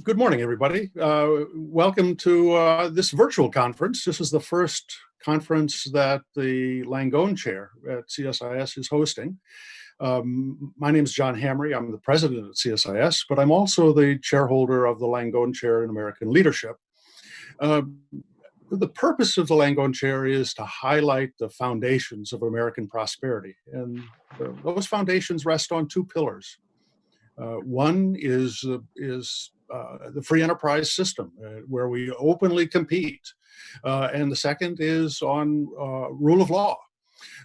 Good morning, everybody. Welcome to this virtual conference. This is the first conference that the Langone Chair at CSIS is hosting. My name is John Hamry. I'm the president at CSIS, but I'm also the chairholder of the Langone Chair in American Leadership. The purpose of the Langone Chair is to highlight the foundations of American prosperity. And those foundations rest on two pillars. One is the free enterprise system, where we openly compete. And the second is on rule of law.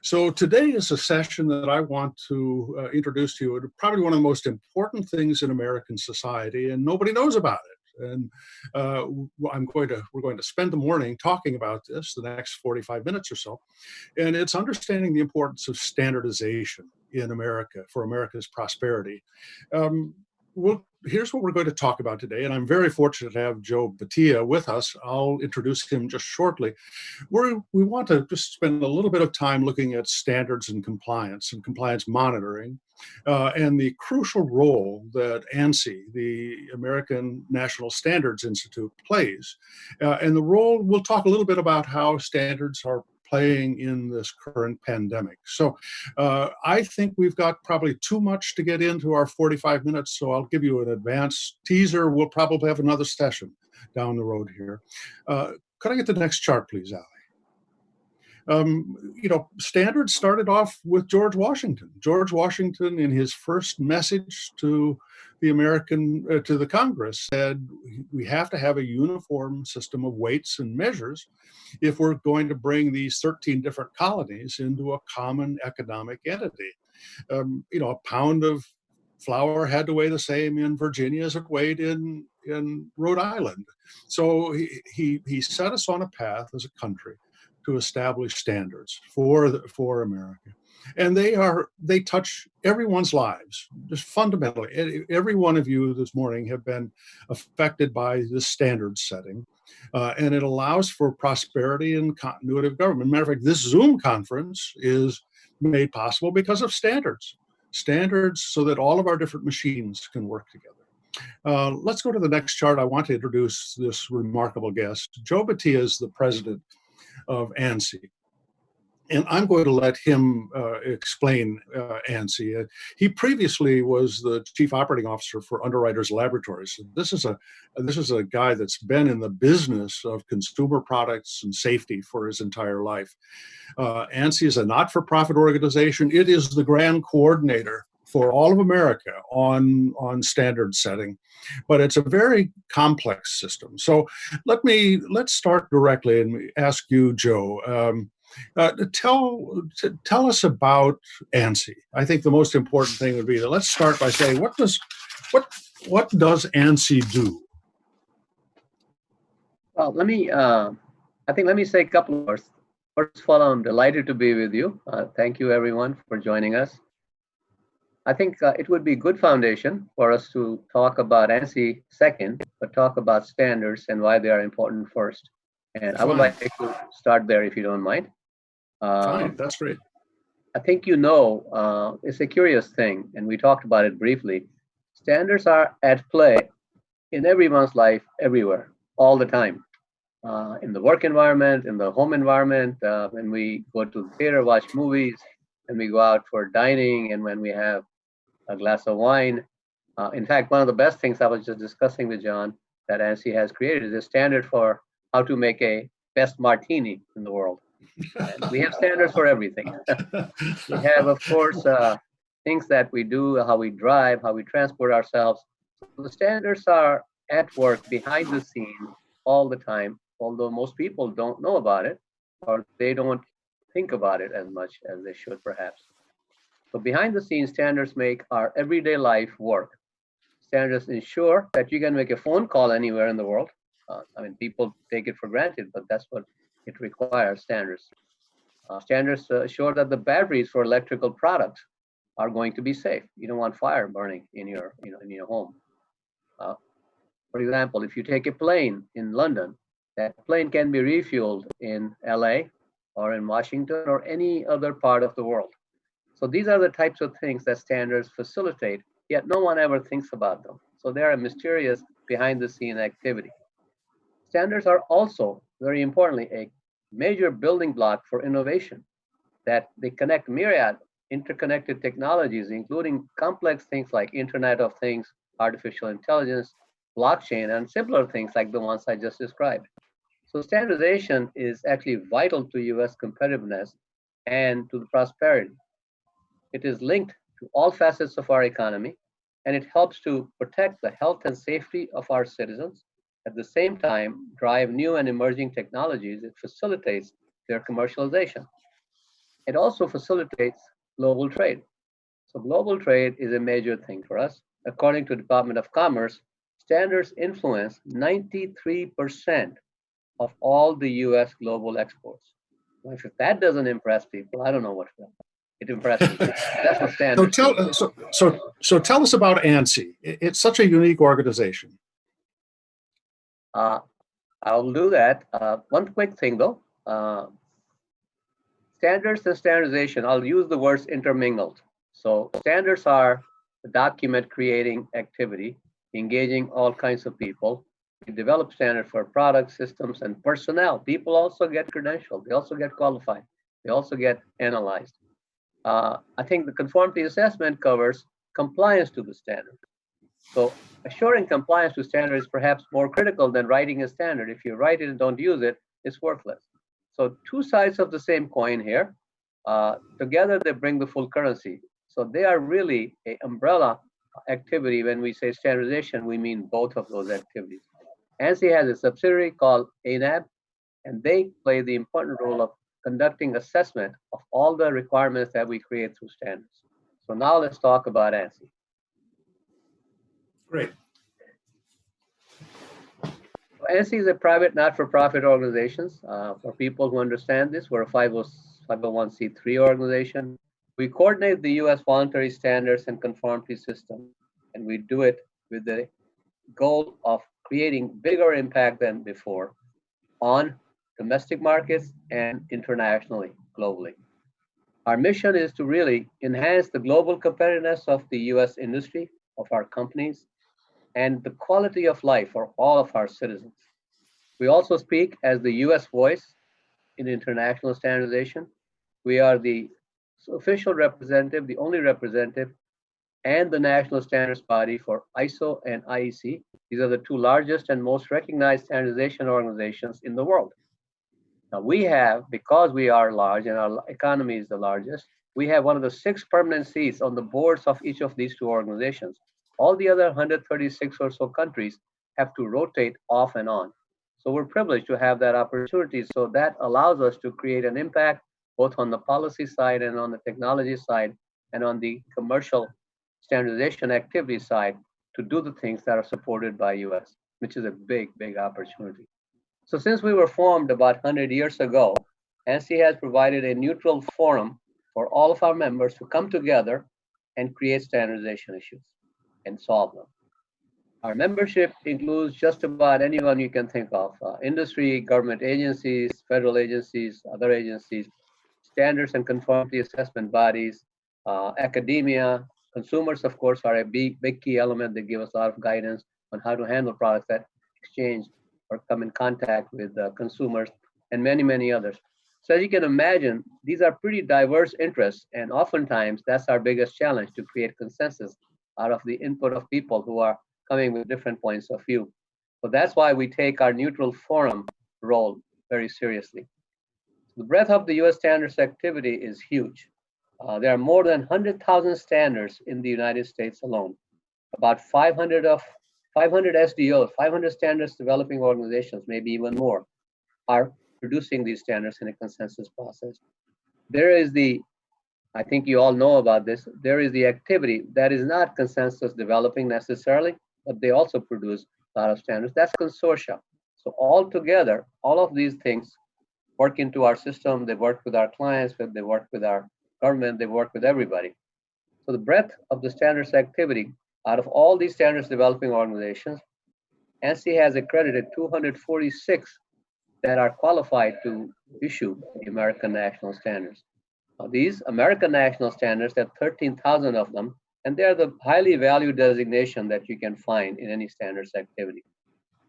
So today is a session that I want to introduce to you. Probably one of the most important things in American society, and nobody knows about it. And we're going to spend the morning talking about this, the next 45 minutes or so. And it's understanding the importance of standardization in America for America's prosperity. Here's what we're going to talk about today, and I'm very fortunate to have Joe Bhatia with us. I'll introduce him just shortly. We want to just spend a little bit of time looking at standards and compliance monitoring, and the crucial role that Ansi, the American National Standards Institute, plays. And the role, we'll talk a little bit about how standards are playing in this current pandemic. So I think we've got probably too much to get into our 45 minutes, so I'll give you an advance teaser. We'll probably have another session down the road here. Could I get the next chart, please, Ali? Standards started off with George Washington. George Washington, in his first message to the Congress, said we have to have a uniform system of weights and measures if we're going to bring these 13 different colonies into a common economic entity. A pound of flour had to weigh the same in Virginia as it weighed in Rhode Island. So he set us on a path as a country to establish standards for America. And they touch everyone's lives, just fundamentally. Every one of you this morning have been affected by this standard setting. And it allows for prosperity and continuity of government. Matter of fact, this Zoom conference is made possible because of standards so that all of our different machines can work together. Let's go to the next chart. I want to introduce this remarkable guest. Joe Bhatia is the president of Ansi. And I'm going to let him explain Ansi. He previously was the chief operating officer for Underwriters Laboratories. This is a guy that's been in the business of consumer products and safety for his entire life. Ansi is a not-for-profit organization. It is the grand coordinator for all of America on standard setting, but it's a very complex system. So let's start directly and ask you, Joe. Tell us about Ansi. I think the most important thing would be that let's start by saying what does Ansi do? Well, let me say a couple of words. First of all, I'm delighted to be with you. Thank you, everyone, for joining us. I think it would be a good foundation for us to talk about Ansi second, but talk about standards and why they are important first. And I would like to start there, if you don't mind. Fine, that's great. I think it's a curious thing, and we talked about it briefly. Standards are at play in everyone's life, everywhere, all the time. In the work environment, in the home environment, when we go to the theater, watch movies, when we go out for dining, and when we have a glass of wine. In fact, one of the best things I was just discussing with John that Ansi has created is a standard for how to make a best martini in the world. And we have standards for everything. We have, of course, things that we do, how we drive, how we transport ourselves. So the standards are at work behind the scenes all the time, although most people don't know about it, or they don't think about it as much as they should, perhaps. So behind the scenes, standards make our everyday life work. Standards ensure that you can make a phone call anywhere in the world. People take it for granted, but that's what it requires, standards. Standards assure that the batteries for electrical products are going to be safe. You don't want fire burning in your home. For example, if you take a plane in London, that plane can be refueled in LA or in Washington or any other part of the world. So these are the types of things that standards facilitate, yet no one ever thinks about them. So they are a mysterious behind the scene activity. Standards are also, very importantly, a major building block for innovation, that they connect myriad interconnected technologies, including complex things like Internet of Things, artificial intelligence, blockchain, and simpler things like the ones I just described. So standardization is actually vital to US competitiveness and to the prosperity. It is linked to all facets of our economy, and it helps to protect the health and safety of our citizens. At the same time, drive new and emerging technologies. It facilitates their commercialization. It also facilitates global trade. So global trade is a major thing for us. According to the Department of Commerce, standards influence 93% of all the US global exports. Well, if that doesn't impress people, I don't know what will. It impresses me. That's what standards do. So tell us about Ansi. It's such a unique organization. I'll do that. One quick thing though. Standards and standardization, I'll use the words intermingled. So standards are a document creating activity, engaging all kinds of people. We develop standards for products, systems, and personnel. People also get credentialed. They also get qualified. They also get analyzed. I think the conformity assessment covers compliance to the standard. So assuring compliance to standard is perhaps more critical than writing a standard. If you write it and don't use it, it's worthless. So two sides of the same coin here. Together they bring the full currency. So they are really an umbrella activity. When we say standardization, we mean both of those activities. ANSI has a subsidiary called ANAB, and they play the important role of conducting assessment of all the requirements that we create through standards. So now let's talk about ANSI. Great. ANSI is a private not-for-profit organization. For people who understand this, we're a 501c3 organization. We coordinate the US voluntary standards and conformity system, and we do it with the goal of creating bigger impact than before on domestic markets and internationally, globally. Our mission is to really enhance the global competitiveness of the US industry, of our companies, and the quality of life for all of our citizens. We also speak as the US voice in international standardization. We are the official representative, the only representative, and the national standards body for ISO and IEC. These are the two largest and most recognized standardization organizations in the world. Now we have, because we are large and our economy is the largest, we have one of the 6 permanent seats on the boards of each of these two organizations. All the other 136 or so countries have to rotate off and on. So we're privileged to have that opportunity. So that allows us to create an impact both on the policy side and on the technology side and on the commercial standardization activity side to do the things that are supported by US, which is a big, big opportunity. So since we were formed about 100 years ago, ANSI has provided a neutral forum for all of our members to come together and create standardization issues and solve them. Our membership includes just about anyone you can think of, industry, government agencies, federal agencies, other agencies, standards and conformity assessment bodies, academia. Consumers, of course, are a big key element. They give us a lot of guidance on how to handle products that exchange or come in contact with consumers, and many, many others. So as you can imagine, these are pretty diverse interests, and oftentimes that's our biggest challenge, to create consensus out of the input of people who are coming with different points of view. So that's why we take our neutral forum role very seriously. The breadth of the US standards activity is huge. There are more than 100,000 standards in the United States alone. About 500 SDOs, 500 standards developing organizations, maybe even more, are producing these standards in a consensus process. There is I think you all know about this, there is the activity that is not consensus developing necessarily, but they also produce a lot of standards. That's consortia. So all together, all of these things work into our system. They work with our clients, they work with our government, they work with everybody. So the breadth of the standards activity, out of all these standards developing organizations, ANSI has accredited 246 that are qualified to issue the American national standards. Now, these American national standards, there are 13,000 of them, And they're the highly valued designation that you can find in any standards activity.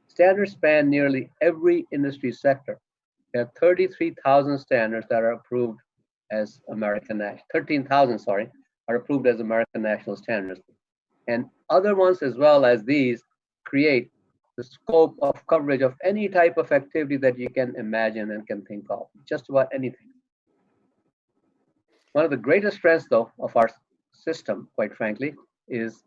Standards span nearly every industry sector. There are 33,000 standards that are approved as 13,000, sorry, are approved as American national standards. And other ones as well as these create the scope of coverage of any type of activity that you can imagine and can think of, just about anything. One of the greatest strengths, though, of our system, quite frankly, is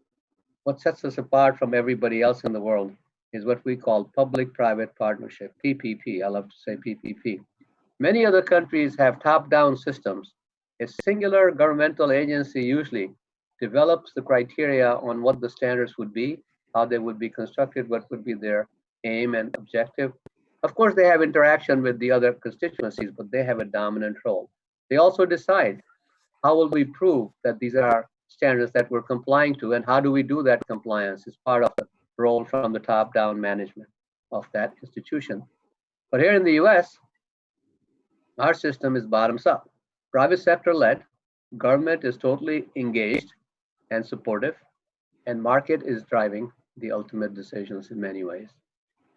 what sets us apart from everybody else in the world is what we call public-private partnership, PPP. I love to say PPP. Many other countries have top-down systems. A singular governmental agency usually develops the criteria on what the standards would be, how they would be constructed, what would be their aim and objective. Of course, they have interaction with the other constituencies, but they have a dominant role. They also decide how will we prove that these are standards that we're complying to, and how do we do that compliance is part of the role from the top-down management of that institution. But here in the US, our system is bottoms up. Private sector led, government is totally engaged and supportive, and market is driving the ultimate decisions in many ways.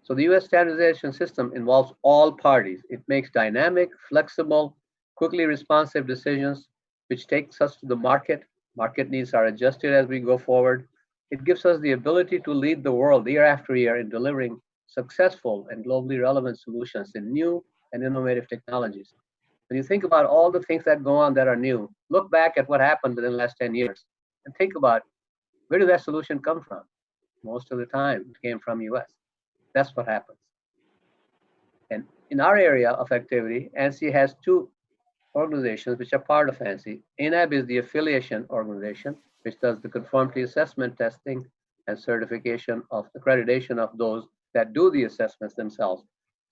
So the US standardization system involves all parties. It makes dynamic, flexible, quickly responsive decisions, which takes us to the market. Market needs are adjusted as we go forward. It gives us the ability to lead the world year after year in delivering successful and globally relevant solutions in new and innovative technologies. When you think about all the things that go on that are new, look back at what happened within the last 10 years and think about where did that solution come from? Most of the time, it came from US. That's what happens. And in our area of activity, Ansi has two organizations which are part of Ansi. ANAB is the affiliation organization, which does the conformity assessment testing and certification of accreditation of those that do the assessments themselves.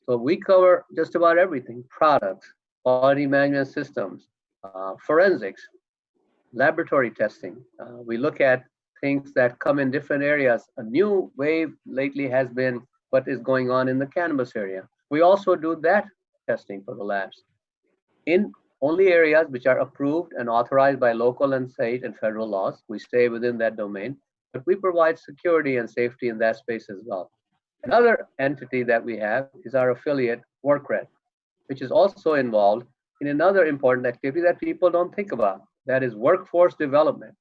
So we cover just about everything: products, quality management systems, forensics, laboratory testing. We look at things that come in different areas. A new wave lately has been what is going on in the cannabis area. We also do that testing for the labs in only areas which are approved and authorized by local and state and federal laws. We stay within that domain, but we provide security and safety in that space as well. Another entity that we have is our affiliate, WorkRed, which is also involved in another important activity that people don't think about. That is workforce development.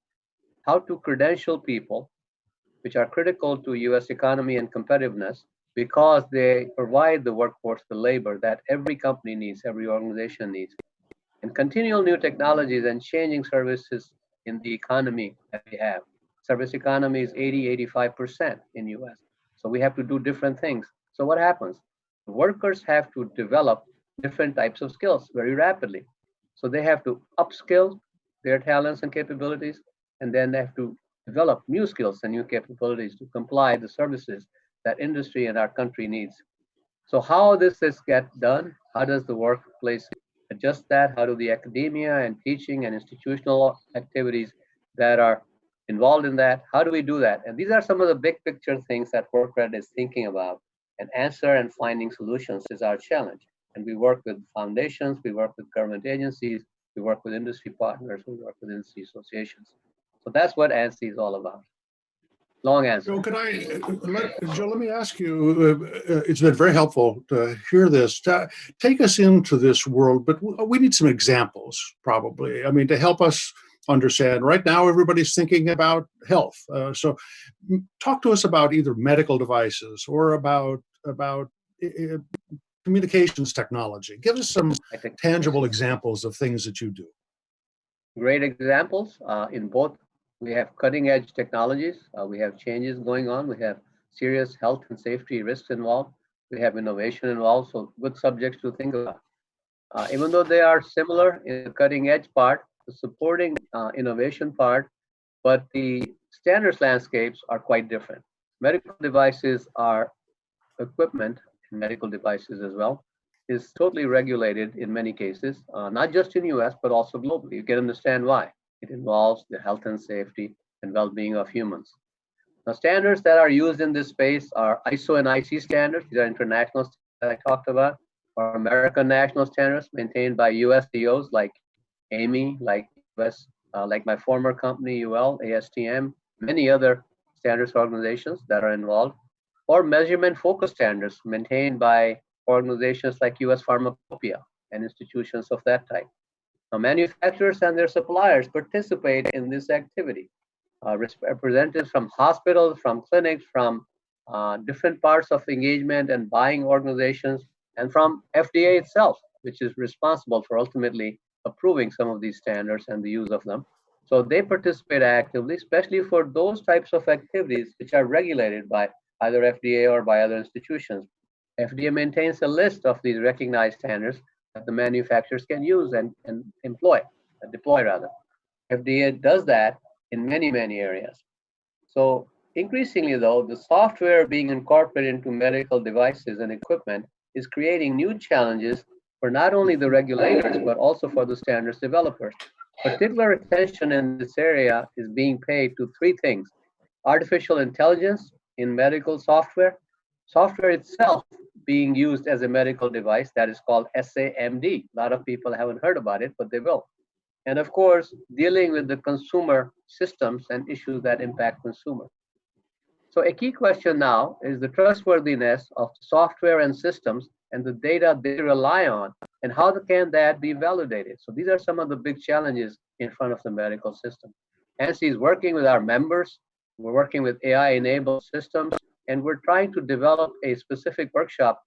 How to credential people, which are critical to US economy and competitiveness, because they provide the workforce, the labor that every company needs, every organization needs. And continual new technologies and changing services in the economy that we have. Service economy is 85% in US. So we have to do different things. So what happens? The workers have to develop different types of skills very rapidly. So they have to upskill their talents and capabilities, and then they have to develop new skills and new capabilities to comply the services that industry and our country needs. So how does this get done? How does the workplace adjust that? How do the academia and teaching and institutional activities that are involved in that, how do we do that? And these are some of the big picture things that WorkRed is thinking about. And answer and finding solutions is our challenge. And we work with foundations, we work with government agencies, we work with industry partners, we work with industry associations. So that's what Ansi is all about. Long answer. Joe, let me ask you, it's been very helpful to hear this. Take us into this world, but we need some examples, probably. I mean, to help us understand. Right now, everybody's thinking about health. So talk to us about either medical devices or about communications technology. Give us some tangible examples of things that you do. Great examples in both. We have cutting edge technologies. We have changes going on. We have serious health and safety risks involved. We have innovation involved. So good subjects to think about. Even though they are similar in the cutting edge part, the supporting innovation part, but the standards landscapes are quite different. Medical devices are equipment, and medical devices as well, is totally regulated in many cases, not just in US, but also globally. You can understand why. It involves the health and safety and well-being of humans. Now, standards that are used in this space are ISO and IC standards. These are international standards that I talked about, or American national standards maintained by US DOs like AMI, like US like my former company, UL, ASTM, many other standards organizations that are involved, or measurement focus standards maintained by organizations like US Pharmacopoeia and institutions of that type. Now, manufacturers and their suppliers participate in this activity. Representatives from hospitals, from clinics, from different parts of engagement and buying organizations, and from FDA itself, which is responsible for ultimately approving some of these standards and the use of them. So they participate actively, especially for those types of activities which are regulated by either FDA or by other institutions. FDA maintains a list of these recognized standards that the manufacturers can use and deploy rather. FDA does that in many, many areas. So increasingly though, the software being incorporated into medical devices and equipment is creating new challenges for not only the regulators, but also for the standards developers. Particular attention in this area is being paid to three things: artificial intelligence in medical software, software itself being used as a medical device, that is called SAMD. A lot of people haven't heard about it, but they will. And of course, dealing with the consumer systems and issues that impact consumers. So a key question now is the trustworthiness of software and systems and the data they rely on, and how can that be validated? So these are some of the big challenges in front of the medical system. Ansi is working with our members. We're working with AI-enabled systems, and we're trying to develop a specific workshop.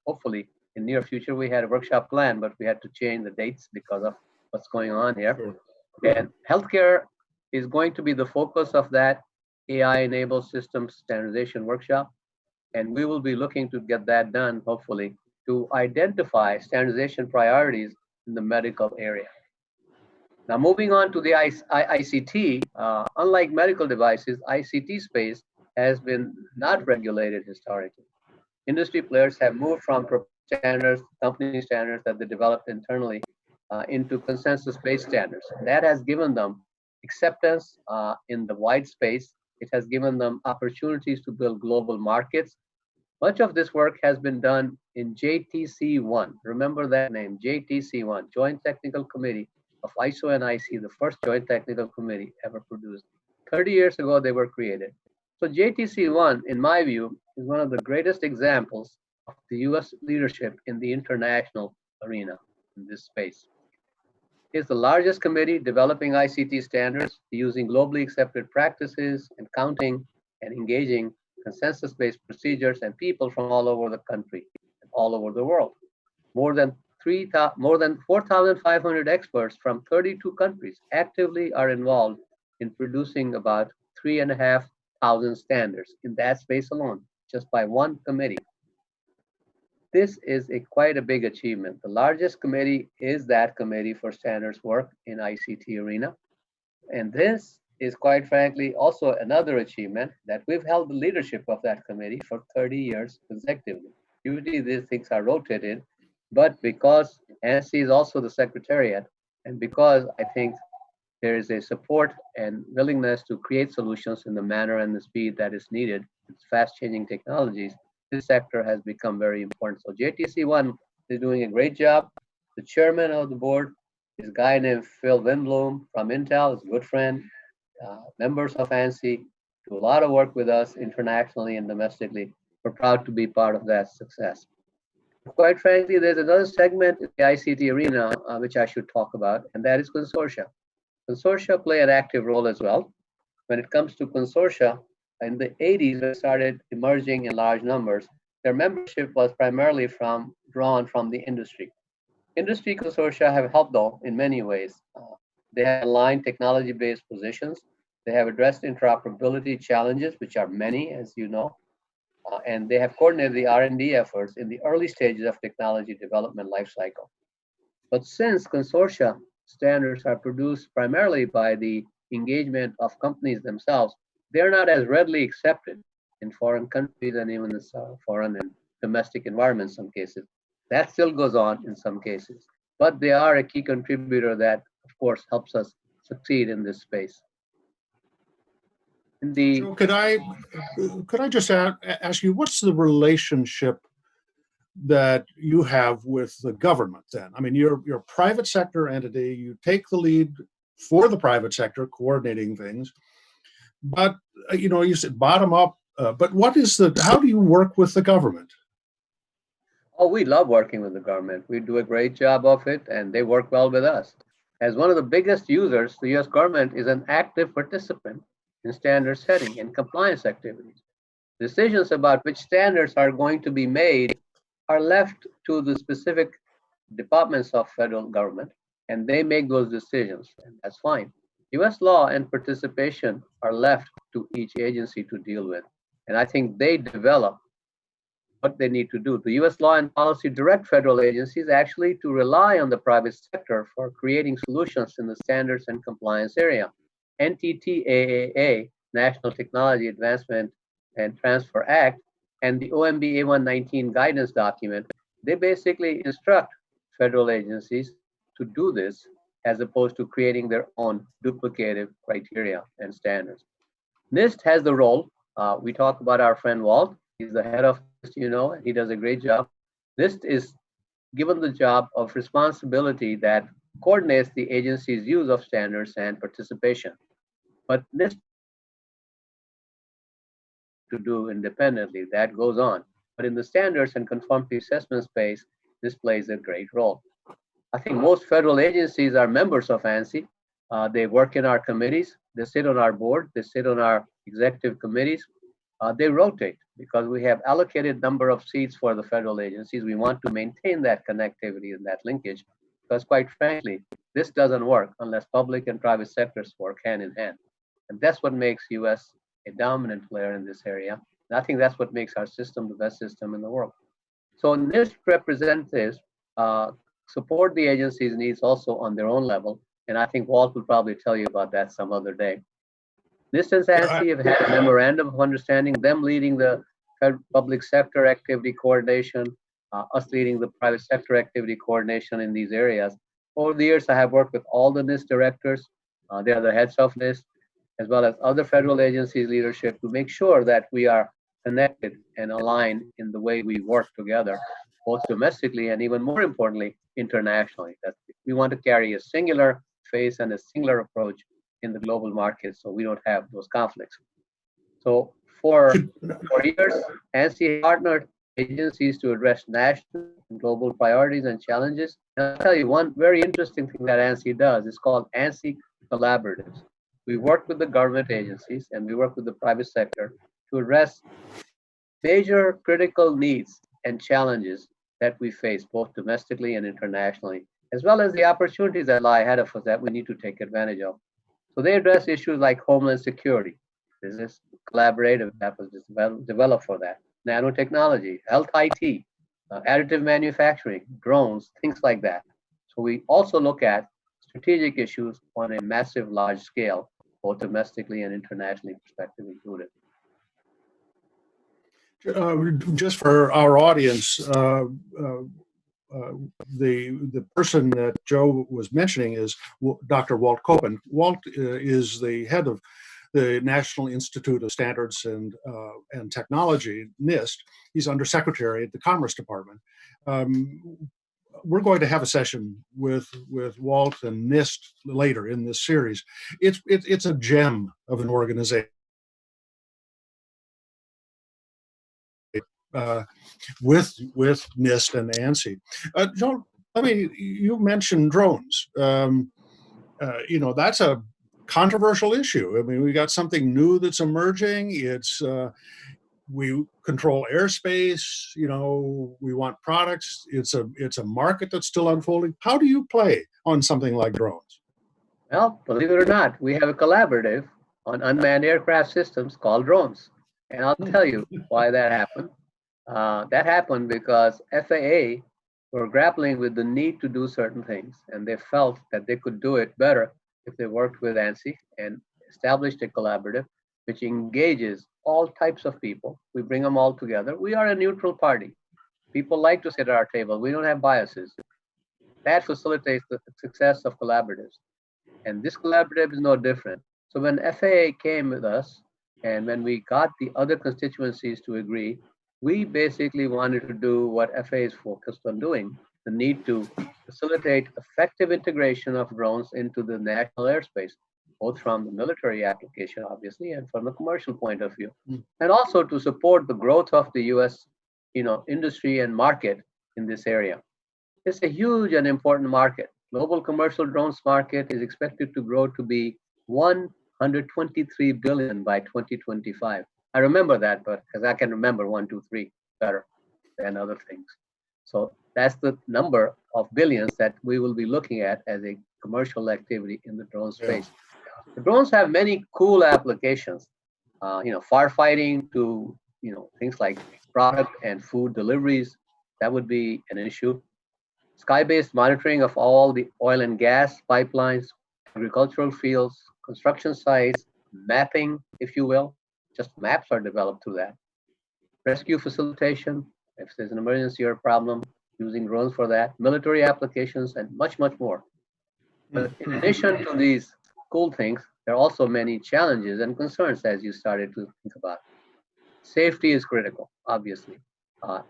Hopefully, in near future, we had a workshop plan, but we had to change the dates because of what's going on here. Sure. And healthcare is going to be the focus of that AI-enabled systems standardization workshop, and we will be looking to get that done, hopefully, to identify standardization priorities in the medical area. Now, moving on to the ICT, unlike medical devices, ICT space has been not regulated historically. Industry players have moved from standards, company standards that they developed internally, into consensus-based standards. That has given them acceptance in the wide space. It has given them opportunities to build global markets. Much of this work has been done in JTC1. Remember that name, JTC1, Joint Technical Committee of ISO and IC, the first Joint Technical Committee ever produced. 30 years ago, they were created. So JTC1, in my view, is one of the greatest examples of the US leadership in the international arena in this space. It's the largest committee developing ICT standards using globally accepted practices and counting and engaging consensus-based procedures and people from all over the country and all over the world. More than 4,500 experts from 32 countries actively are involved in producing about 3,500 standards in that space alone, just by one committee. This is quite a big achievement. The largest committee is that committee for standards work in ICT arena. And this is quite frankly also another achievement that we've held the leadership of that committee for 30 years consecutively. Usually these things are rotated, but because Ansi is also the secretariat, and because I think there is a support and willingness to create solutions in the manner and the speed that is needed with fast-changing technologies, this sector has become very important. So JTC1 is doing a great job. The chairman of the board is a guy named Phil Windblom from Intel, is a good friend. Members of Ansi do a lot of work with us internationally and domestically. We're proud to be part of that success. Quite frankly, there's another segment in the ICT arena which I should talk about, and that is consortia. Consortia play an active role as well. When it comes to consortia, in the 80s, they started emerging in large numbers. Their membership was primarily drawn from the industry. Industry consortia have helped, though, in many ways. They have aligned technology-based positions. They have addressed interoperability challenges, which are many, as you know, and they have coordinated the R&D efforts in the early stages of technology development lifecycle. But since consortia standards are produced primarily by the engagement of companies themselves, they're not as readily accepted in foreign countries and even in foreign and domestic environments in some cases. That still goes on in some cases, but they are a key contributor that, of course, helps us succeed in this space. So could I just ask you, what's the relationship that you have with the government then? I mean, you're a private sector entity, you take the lead for the private sector, coordinating things. But, you said bottom up, but how do you work with the government? Oh, we love working with the government. We do a great job of it, and they work well with us. As one of the biggest users, the US government is an active participant in standard setting and compliance activities. Decisions about which standards are going to be made are left to the specific departments of federal government, and they make those decisions, and that's fine. US law and participation are left to each agency to deal with, and I think they develop what they need to do. The US law and policy direct federal agencies actually to rely on the private sector for creating solutions in the standards and compliance area. NTTAAA, National Technology Advancement and Transfer Act, and the OMB A119 guidance document, they basically instruct federal agencies to do this as opposed to creating their own duplicative criteria and standards. NIST has the role. We talk about our friend Walt. He's the head of NIST, and he does a great job. NIST is given the job of responsibility that coordinates the agency's use of standards and participation. But NIST to do independently, that goes on. But in the standards and conformity assessment space, this plays a great role. I think most federal agencies are members of Ansi. They work in our committees. They sit on our board. They sit on our executive committees. They rotate because we have allocated number of seats for the federal agencies. We want to maintain that connectivity and that linkage because quite frankly, this doesn't work unless public and private sectors work hand in hand. And that's what makes US a dominant player in this area. And I think that's what makes our system the best system in the world. So NIST representatives support the agency's needs also on their own level. And I think Walt will probably tell you about that some other day. NIST and Ansi have had a memorandum of understanding, them leading the public sector activity coordination, us leading the private sector activity coordination in these areas. Over the years, I have worked with all the NIST directors. They are the heads of NIST, as well as other federal agencies leadership to make sure that we are connected and aligned in the way we work together, both domestically and even more importantly, internationally. That we want to carry a singular face and a singular approach in the global market so we don't have those conflicts. So for years, ANSI partnered agencies to address national and global priorities and challenges. And I'll tell you one very interesting thing that ANSI does is called ANSI Collaboratives. We work with the government agencies and we work with the private sector to address major critical needs and challenges that we face both domestically and internationally, as well as the opportunities that lie ahead of us that we need to take advantage of. So they address issues like homeland security. There's this collaborative that was developed for that. Nanotechnology, health IT, additive manufacturing, drones, things like that. So we also look at strategic issues on a massive, large scale, both domestically and internationally perspective included. Just for our audience, the person that Joe was mentioning is Dr. Walt Koppen. Walt is the head of the National Institute of Standards and Technology, NIST. He's undersecretary at the Commerce Department. We're going to have a session with Walt and NIST later in this series. It's a gem of an organization. With NIST and ANSI. Joe, you mentioned drones. That's a controversial issue. I mean, we got something new that's emerging. It's we control airspace. We want products. It's a market that's still unfolding. How do you play on something like drones? Well, believe it or not, we have a collaborative on unmanned aircraft systems called drones, and I'll tell you why that happened. That happened because FAA were grappling with the need to do certain things, and they felt that they could do it better if they worked with ANSI and established a collaborative which engages all types of people. We bring them all together. We are a neutral party. People like to sit at our table. We don't have biases. That facilitates the success of collaboratives. And this collaborative is no different. So when FAA came with us, and when we got the other constituencies to agree, we basically wanted to do what FAA is focused on doing, the need to facilitate effective integration of drones into the national airspace, both from the military application, obviously, and from a commercial point of view, and also to support the growth of the U.S. Industry and market in this area. It's a huge and important market. Global commercial drones market is expected to grow to be 123 billion by 2025. I remember that, but because I can remember 123 better than other things. So that's the number of billions that we will be looking at as a commercial activity in the drone space. Yeah. The drones have many cool applications, firefighting to things like product and food deliveries. That would be an issue. Sky-based monitoring of all the oil and gas pipelines, agricultural fields, construction sites, mapping, if you will. Just maps are developed through that. Rescue facilitation, if there's an emergency or a problem, using drones for that. Military applications, and much, much more. But in addition to these cool things, there are also many challenges and concerns, as you started to think about. Safety is critical, obviously.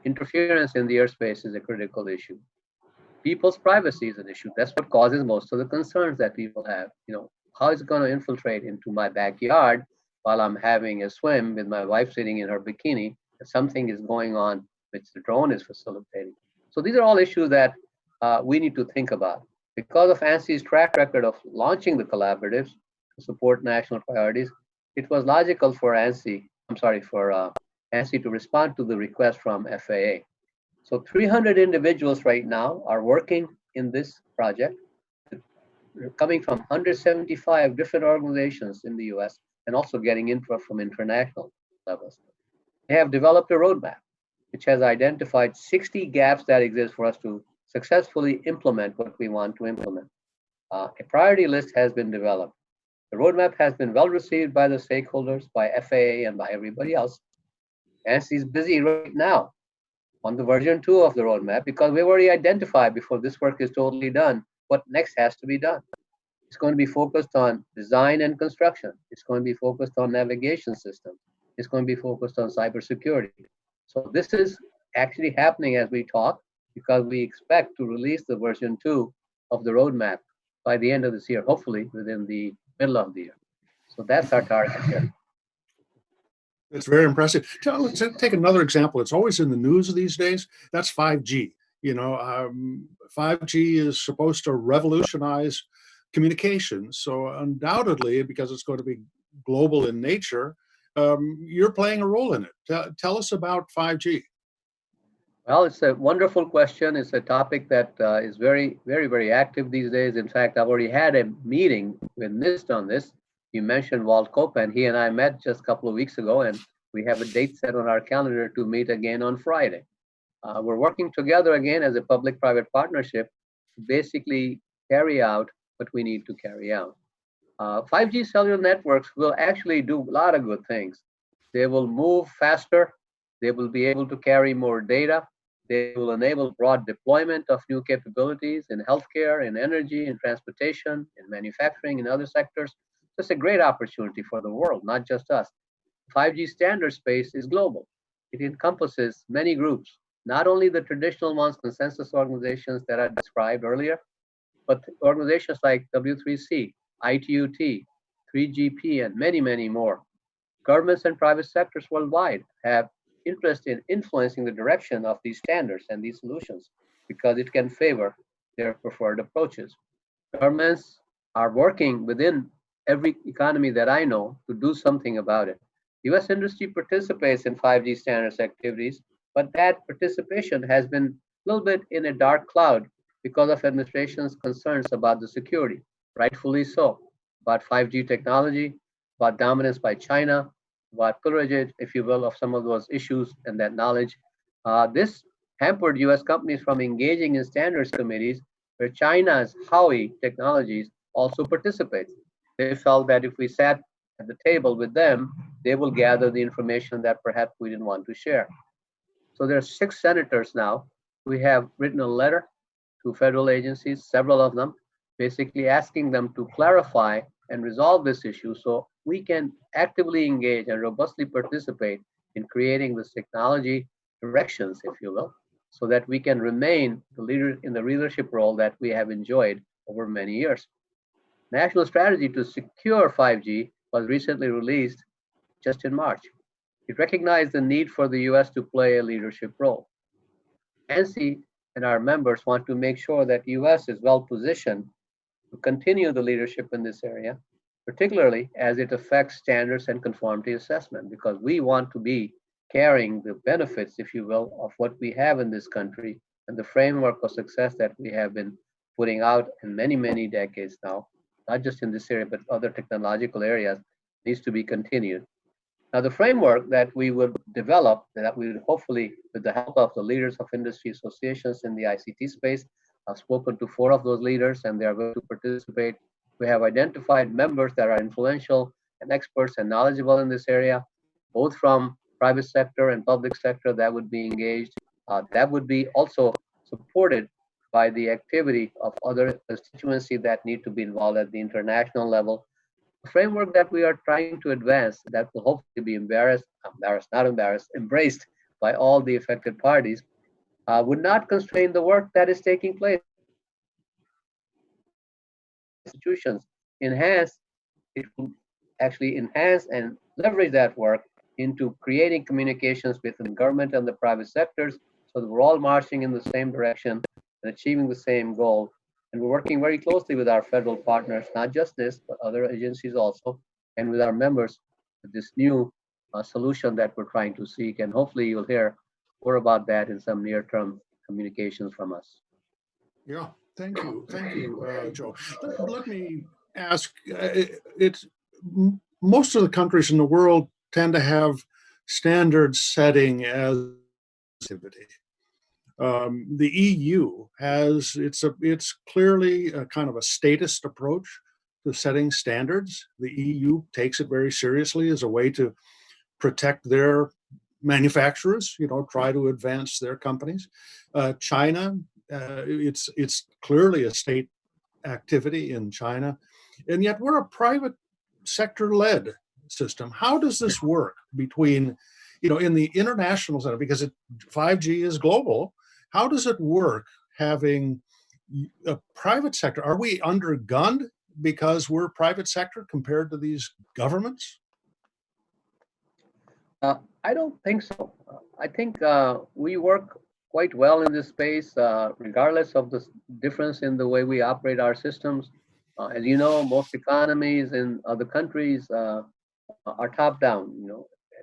Interference in the airspace is a critical issue. People's privacy is an issue. That's what causes most of the concerns that people have. How is it going to infiltrate into my backyard while I'm having a swim with my wife sitting in her bikini? If something is going on which the drone is facilitating. So these are all issues that we need to think about. Because of Ansi's track record of launching the collaboratives to support national priorities, it was logical for Ansi to respond to the request from FAA. So 300 individuals right now are working in this project, coming from 175 different organizations in the US and also getting input from international levels. They have developed a roadmap which has identified 60 gaps that exist for us to successfully implement what we want to implement. A priority list has been developed. The roadmap has been well received by the stakeholders, by FAA, and by everybody else. ANSI is busy right now on the version 2 of the roadmap because we've already identified before this work is totally done what next has to be done. It's going to be focused on design and construction. It's going to be focused on navigation systems. It's going to be focused on cybersecurity. So this is actually happening as we talk because we expect to release the version 2 of the roadmap by the end of this year, hopefully within the middle of the year. So that's our target here. It's very impressive. Let's take another example. It's always in the news these days. That's 5G. 5G is supposed to revolutionize communications. So undoubtedly, because it's going to be global in nature, you're playing a role in it. Tell us about 5G. Well, it's a wonderful question. It's a topic that is very, very, very active these days. In fact, I've already had a meeting with NIST on this. You mentioned Walt Copeland. He and I met just a couple of weeks ago, and we have a date set on our calendar to meet again on Friday. We're working together again as a public-private partnership to basically carry out what we need to carry out. 5G cellular networks will actually do a lot of good things. They will move faster. They will be able to carry more data. They will enable broad deployment of new capabilities in healthcare, in energy, in transportation, in manufacturing, in other sectors. So it's a great opportunity for the world, not just us. 5G standard space is global. It encompasses many groups, not only the traditional ones, consensus organizations that I described earlier, but organizations like W3C, ITUT, 3GP, and many, many more. Governments and private sectors worldwide have interest in influencing the direction of these standards and these solutions because it can favor their preferred approaches. Governments are working within every economy that I know to do something about it. US industry participates in 5G standards activities, but that participation has been a little bit in a dark cloud because of administration's concerns about the security, rightfully so, about 5G technology, about dominance by China, about privilege, if you will, of some of those issues and that knowledge. This hampered US companies from engaging in standards committees where China's Huawei technologies also participate. They felt that if we sat at the table with them, they will gather the information that perhaps we didn't want to share. So there are 6 senators now who have written a letter to federal agencies, several of them, basically asking them to clarify and resolve this issue so we can actively engage and robustly participate in creating this technology directions, if you will, so that we can remain the leader in the leadership role that we have enjoyed over many years. National strategy to secure 5G was recently released just in March. It recognized the need for the US to play a leadership role. Ansi and our members want to make sure that US is well positioned to continue the leadership in this area, particularly as it affects standards and conformity assessment, because we want to be carrying the benefits, if you will, of what we have in this country and the framework of success that we have been putting out in many, many decades now, not just in this area, but other technological areas, needs to be continued. Now, the framework that we will develop, that we will hopefully, with the help of the leaders of industry associations in the ICT space, I've spoken to 4 of those leaders and they are going to participate. We have identified members that are influential and experts and knowledgeable in this area, both from private sector and public sector that would be engaged. That would be also supported by the activity of other constituencies that need to be involved at the international level. The framework that we are trying to advance that will hopefully be embraced by all the affected parties would not constrain the work that is taking place. Institutions enhance, it will actually enhance and leverage that work into creating communications between the government and the private sectors so that we're all marching in the same direction and achieving the same goal. And we're working very closely with our federal partners, not just this, but other agencies also, and with our members with this new solution that we're trying to seek. And hopefully you'll hear more about that in some near-term communications from us. Yeah, thank you, Joe. Let me ask. Most of the countries in the world tend to have standard setting as activity. The EU has it's clearly a kind of a statist approach to setting standards. The EU takes it very seriously as a way to protect their manufacturers, try to advance their companies. China, it's clearly a state activity in China, and yet we're a private sector-led system. How does this work between, in the international center, because 5G is global? How does it work having a private sector? Are we undergunned because we're private sector compared to these governments? I don't think so. I think we work quite well in this space, regardless of the difference in the way we operate our systems. As you know, most economies in other countries are top-down.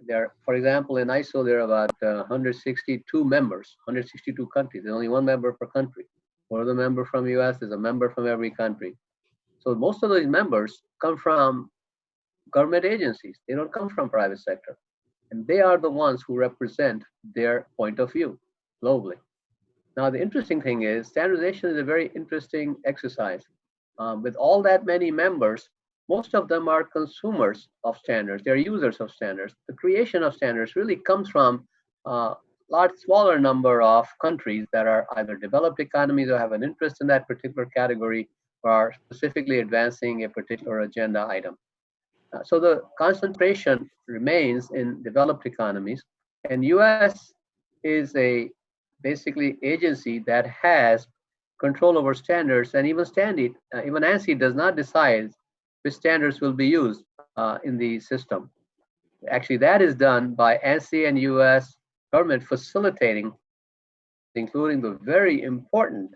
There, for example, in ISO, there are about 162 members, 162 countries. There's only one member per country. One other member from US, there's a member from every country. So most of those members come from government agencies. They don't come from private sector. And they are the ones who represent their point of view globally. Now, the interesting thing is standardization is a very interesting exercise. With all that many members, most of them are consumers of standards. They're users of standards. The creation of standards really comes from a lot smaller number of countries that are either developed economies or have an interest in that particular category or are specifically advancing a particular agenda item. So the concentration remains in developed economies, and US is a basically agency that has control over standards, and even Ansi does not decide which standards will be used in the system. Actually, that is done by Ansi and US government facilitating, including the very important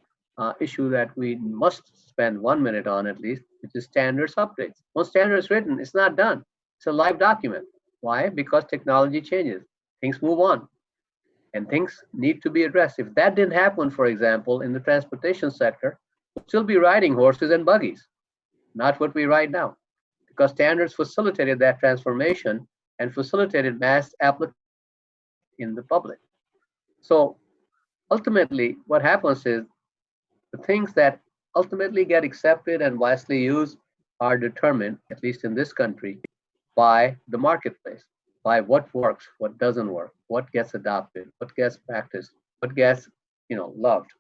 issue that we must spend 1 minute on at least, which is standards updates. Once standard is written, it's not done. It's a live document. Why? Because technology changes. Things move on. And things need to be addressed. If that didn't happen, for example, in the transportation sector, we'll still be riding horses and buggies. Not what we ride now. Because standards facilitated that transformation and facilitated mass application in the public. So ultimately, what happens is the things that ultimately get accepted and wisely used are determined, at least in this country, by the marketplace, by what works, what doesn't work, what gets adopted, what gets practiced, what gets, loved.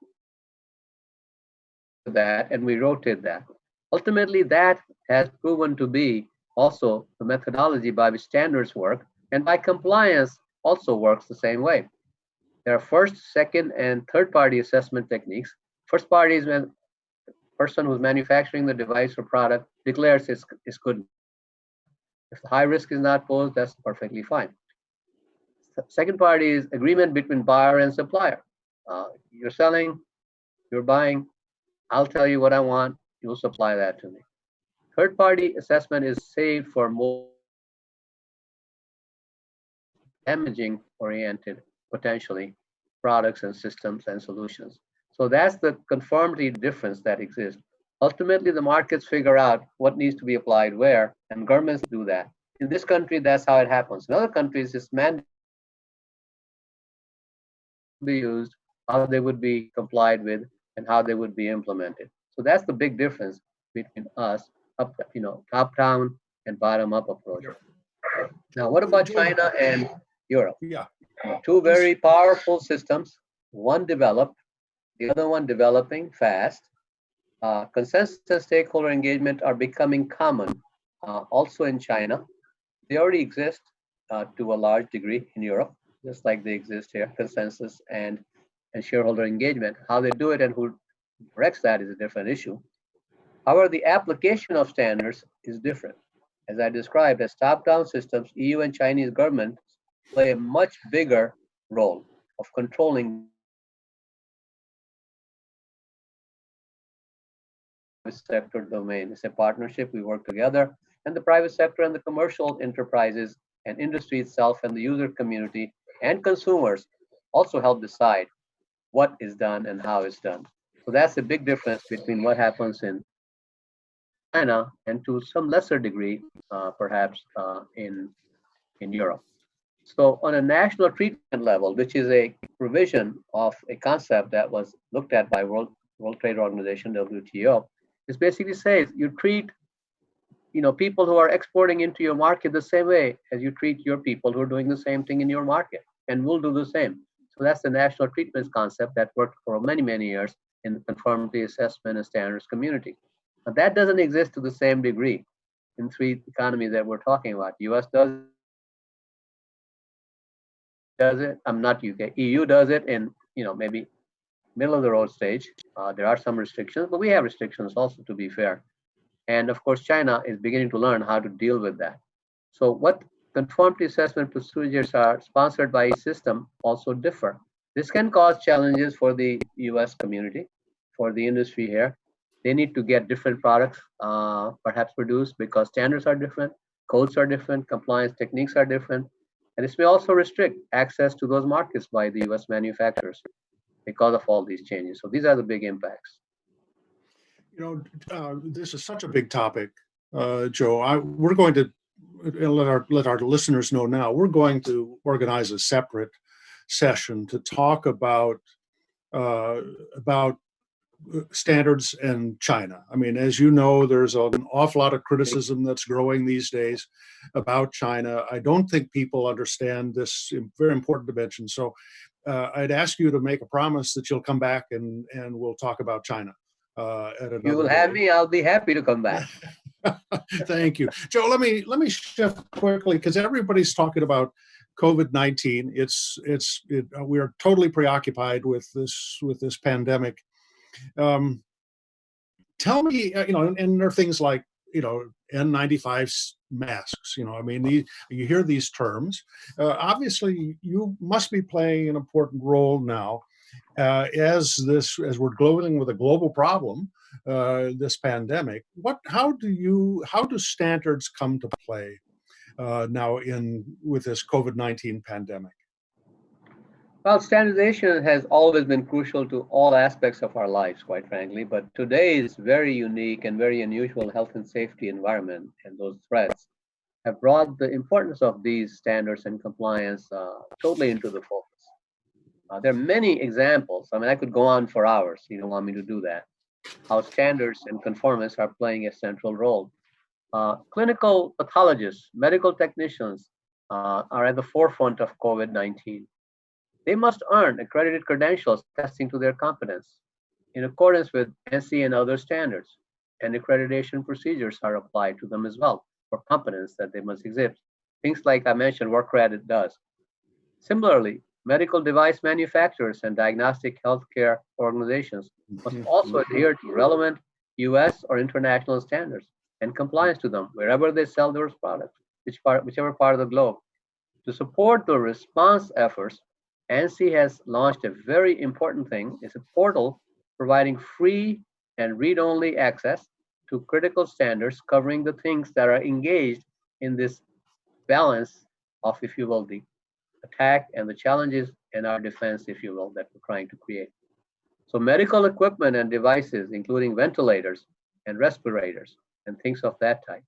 That, and we rotate that. Ultimately, that has proven to be also the methodology by which standards work, and by compliance also works the same way. There are first, second, and third party assessment techniques. First party is when the person who's manufacturing the device or product declares it's good. If the high risk is not posed, that's perfectly fine. Second party is agreement between buyer and supplier. You're selling, you're buying, I'll tell you what I want, you'll supply that to me. Third party assessment is saved for more damaging oriented, potentially, products and systems and solutions. So that's the conformity difference that exists. Ultimately, the markets figure out what needs to be applied where, and governments do that. In this country, that's how it happens. In other countries, it's mandated to be used, how they would be complied with, and how they would be implemented. So that's the big difference between us, top down and bottom up approach. Now, what about China and Europe? Yeah. Two very powerful systems, one developed, the other one developing fast. Consensus and stakeholder engagement are becoming common also in China. They already exist to a large degree in Europe, just like they exist here, consensus and shareholder engagement. How they do it and who directs that is a different issue. However, the application of standards is different. As I described, as top-down systems, EU and Chinese governments play a much bigger role of controlling the sector domain. It's a partnership, we work together, and the private sector and the commercial enterprises and industry itself and the user community and consumers also help decide what is done and how it's done. So that's a big difference between what happens in China and to some lesser degree, perhaps in Europe. So on a national treatment level, which is a provision of a concept that was looked at by World Trade Organization, WTO, it basically says you treat people who are exporting into your market the same way as you treat your people who are doing the same thing in your market, and we'll do the same. So that's the national treatments concept that worked for many, many years in the conformity assessment and standards community. But that doesn't exist to the same degree in three economies that we're talking about. US does it. I'm not UK. EU does it in maybe middle of the road stage. There are some restrictions, but we have restrictions also, to be fair. And of course, China is beginning to learn how to deal with that. So what conformity assessment procedures are sponsored by each system also differ. This can cause challenges for the US community, for the industry here. They need to get different products perhaps produced because standards are different, codes are different, compliance techniques are different. And this may also restrict access to those markets by the US manufacturers because of all these changes. So these are the big impacts. This is such a big topic, Joe. We're going to let our listeners know now. We're going to organize a separate session to talk about standards in China. I mean, as you know, there's an awful lot of criticism that's growing these days about China. I don't think people understand this very important dimension. So I'd ask you to make a promise that you'll come back and we'll talk about China. You will have me. I'll be happy to come back. Thank you, Joe. Let me shift quickly because everybody's talking about COVID-19. We are totally preoccupied with this pandemic. Tell me, and there are things like N95 masks. You hear these terms. Obviously, you must be playing an important role now. As we're dealing with a global problem, this pandemic, how do standards come to play now with this COVID-19 pandemic? Well, standardization has always been crucial to all aspects of our lives, quite frankly. But today's very unique and very unusual health and safety environment and those threats have brought the importance of these standards and compliance totally into the focus. There are many examples. I mean, I could go on for hours. You don't want me to do that. How standards and conformance are playing a central role. Clinical pathologists, medical technicians are at the forefront of COVID-19. They must earn accredited credentials attesting to their competence in accordance with Ansi and other standards, and accreditation procedures are applied to them as well for competence that they must exhibit. Things like I mentioned, work credit does. Similarly, Medical device manufacturers and diagnostic healthcare organizations must also adhere to relevant US or international standards and compliance to them wherever they sell those products, whichever part of the globe. To support the response efforts, Ansi has launched a very important thing. It's a portal providing free and read-only access to critical standards covering the things that are engaged in this balance of, if you will, the attack and the challenges in our defense, if you will, that we're trying to create. So medical equipment and devices, including ventilators and respirators and things of that type,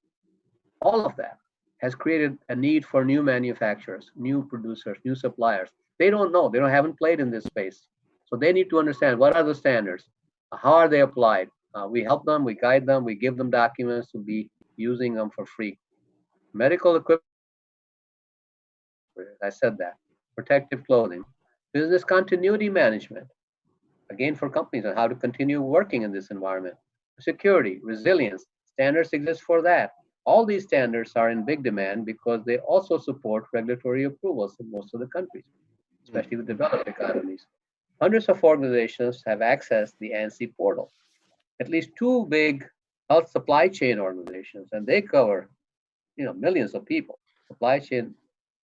all of that has created a need for new manufacturers, new producers, new suppliers. They don't know, haven't played in this space. So they need to understand what are the standards, how are they applied. We help them, we guide them, we give them documents to be using them for free. Medical equipment, I said that, protective clothing, business continuity management, again for companies on how to continue working in this environment, security, resilience, standards exist for that. All these standards are in big demand because they also support regulatory approvals in most of the countries, especially the developed economies. Hundreds of organizations have accessed the ANSI portal. At least two big health supply chain organizations, and they cover millions of people. Supply chain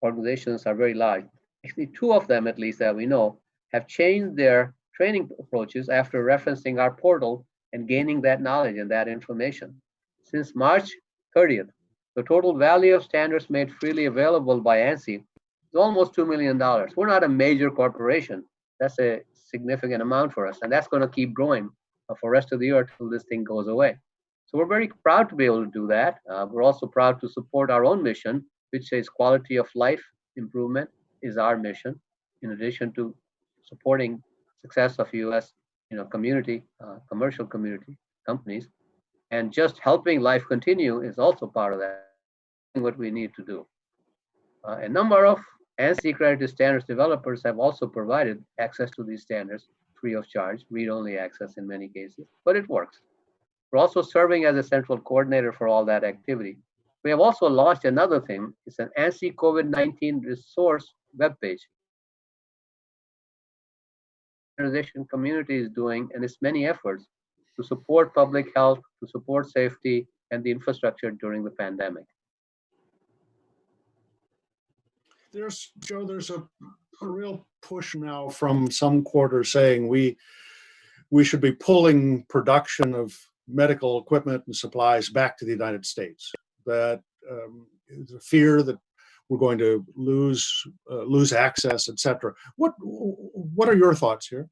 organizations are very large. Actually, two of them, at least that we know, have changed their training approaches after referencing our portal and gaining that knowledge and that information. Since March 30th, the total value of standards made freely available by ANSI is almost $2 million. We're not a major corporation. That's a significant amount for us, and that's going to keep growing for the rest of the year until this thing goes away. So we're very proud to be able to do that. We're also proud to support our own mission, which says quality of life improvement is our mission, in addition to supporting success of U.S. community, commercial community companies, and just helping life continue is also part of that. What we need to do. A number of ANSI accredited standards developers have also provided access to these standards free of charge, read-only access in many cases, but it works. We're also serving as a central coordinator for all that activity. We have also launched another thing. It's an ANSI COVID-19 resource webpage. The organization community is doing, and its many efforts to support public health, to support safety, and the infrastructure during the pandemic. There's a real push now from some quarters saying we should be pulling production of medical equipment and supplies back to the United States. That there's a fear that we're going to lose access, etc. What are your thoughts here?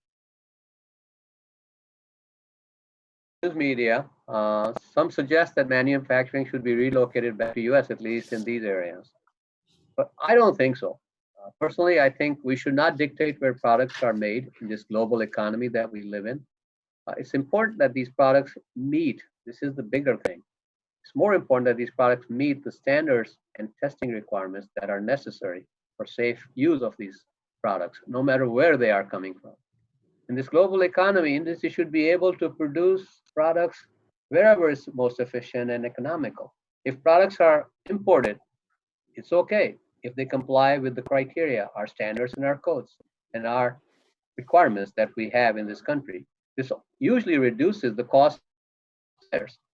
News media, some suggest that manufacturing should be relocated back to U.S., at least in these areas. But I don't think so. Personally, I think we should not dictate where products are made in this global economy that we live in. It's important that these products meet, this is the bigger thing. It's more important that these products meet the standards and testing requirements that are necessary for safe use of these products, no matter where they are coming from. In this global economy, industry should be able to produce products wherever it's most efficient and economical. If products are imported, it's okay if they comply with the criteria, our standards and our codes, and our requirements that we have in this country. This usually reduces the cost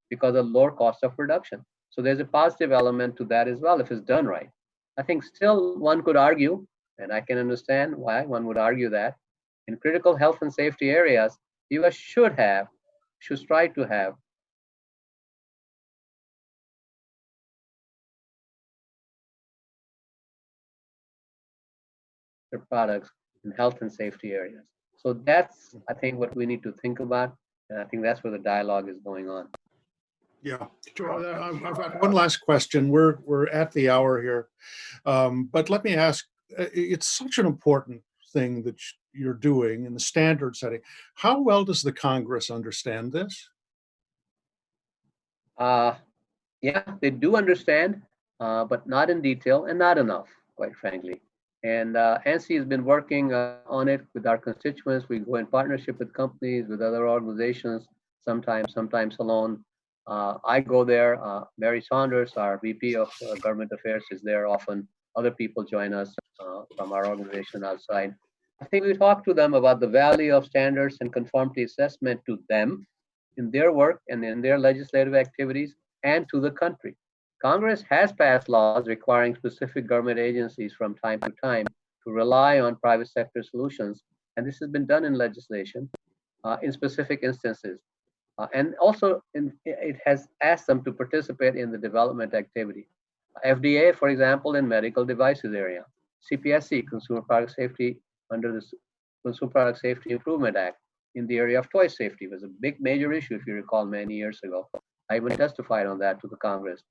because of lower cost of production. So there's a positive element to that as well if it's done right. I think still one could argue, and I can understand why one would argue that, in critical health and safety areas, US should try to have their products in health and safety areas. So that's, I think, what we need to think about, and I think that's where the dialogue is going on. Yeah, I've got one last question. We're at the hour here, but let me ask: it's such an important thing that you're doing in the standard setting. How well does the Congress understand this? Yeah, they do understand, but not in detail and not enough, quite frankly. And Ansi has been working on it with our constituents. We go in partnership with companies, with other organizations, sometimes alone. I go there. Mary Saunders, our VP of Government Affairs, is there often. other people join us from our organization outside. I think we talk to them about the value of standards and conformity assessment to them in their work and in their legislative activities and to the country. Congress has passed laws requiring specific government agencies from time to time to rely on private sector solutions, and this has been done in legislation in specific instances. And also, it has asked them to participate in the development activity. FDA, for example, in medical devices area, CPSC, Consumer Product Safety, under the Consumer Product Safety Improvement Act, in the area of toy safety was a big major issue, if you recall, many years ago. I even testified on that to the Congress.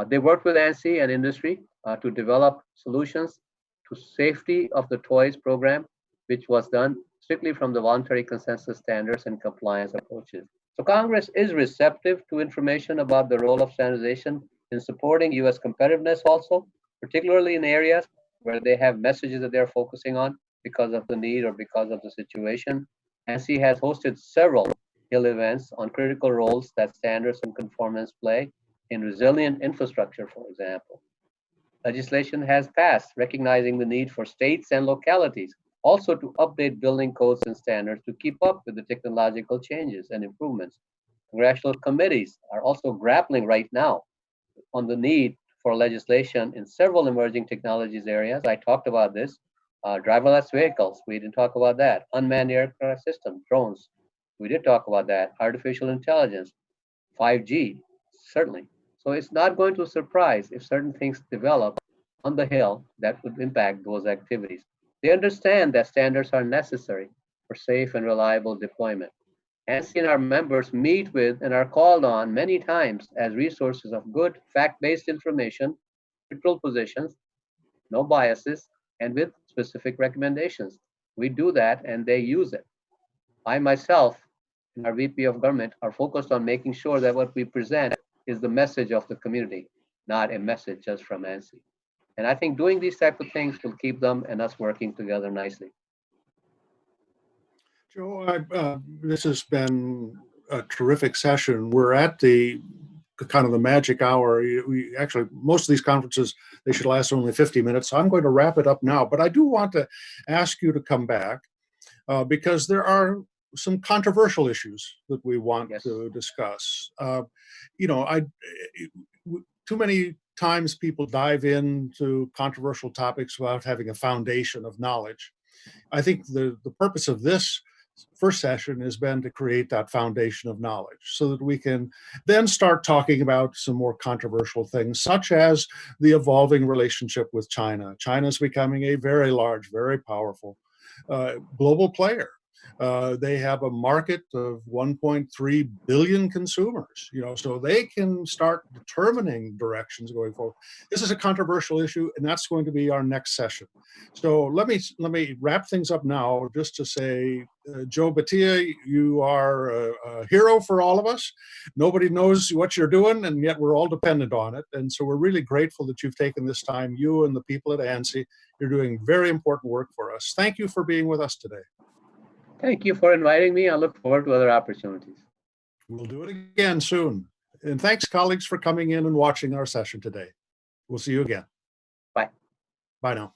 They worked with Ansi and industry to develop solutions to safety of the toys program, which was done strictly from the voluntary consensus standards and compliance approaches. So Congress is receptive to information about the role of standardization in supporting US competitiveness also, particularly in areas where they have messages that they're focusing on because of the need or because of the situation. Ansi has hosted several Hill events on critical roles that standards and conformance play in resilient infrastructure, for example. Legislation has passed recognizing the need for states and localities also to update building codes and standards to keep up with the technological changes and improvements. Congressional committees are also grappling right now on the need for legislation in several emerging technologies areas. I talked about this. Driverless vehicles, we didn't talk about that. Unmanned aircraft systems, drones, we did talk about that. Artificial intelligence, 5G, certainly. So it's not going to surprise if certain things develop on the Hill that would impact those activities. They understand that standards are necessary for safe and reliable deployment. Ansi and our members meet with and are called on many times as resources of good fact-based information, neutral positions, no biases, and with specific recommendations. We do that and they use it. I myself and our VP of government are focused on making sure that what we present is the message of the community, not a message just from Ansi. And I think doing these type of things will keep them and us working together nicely. Joe, this has been a terrific session. We're at the kind of the magic hour. We actually, most of these conferences, they should last only 50 minutes. So I'm going to wrap it up now, but I do want to ask you to come back because there are some controversial issues that we want to discuss. Too many times people dive into controversial topics without having a foundation of knowledge. I think the purpose of this first session has been to create that foundation of knowledge so that we can then start talking about some more controversial things, such as the evolving relationship with China. China is becoming a very large, very powerful global player. They have a market of 1.3 billion consumers, so they can start determining directions going forward. This is a controversial issue, and that's going to be our next session. So let me wrap things up now just to say, Joe Bhatia, you are a hero for all of us. Nobody knows what you're doing, and yet we're all dependent on it. And so we're really grateful that you've taken this time, you and the people at Ansi. You're doing very important work for us. Thank you for being with us today. Thank you for inviting me. I look forward to other opportunities. We'll do it again soon. And thanks, colleagues, for coming in and watching our session today. We'll see you again. Bye. Bye now.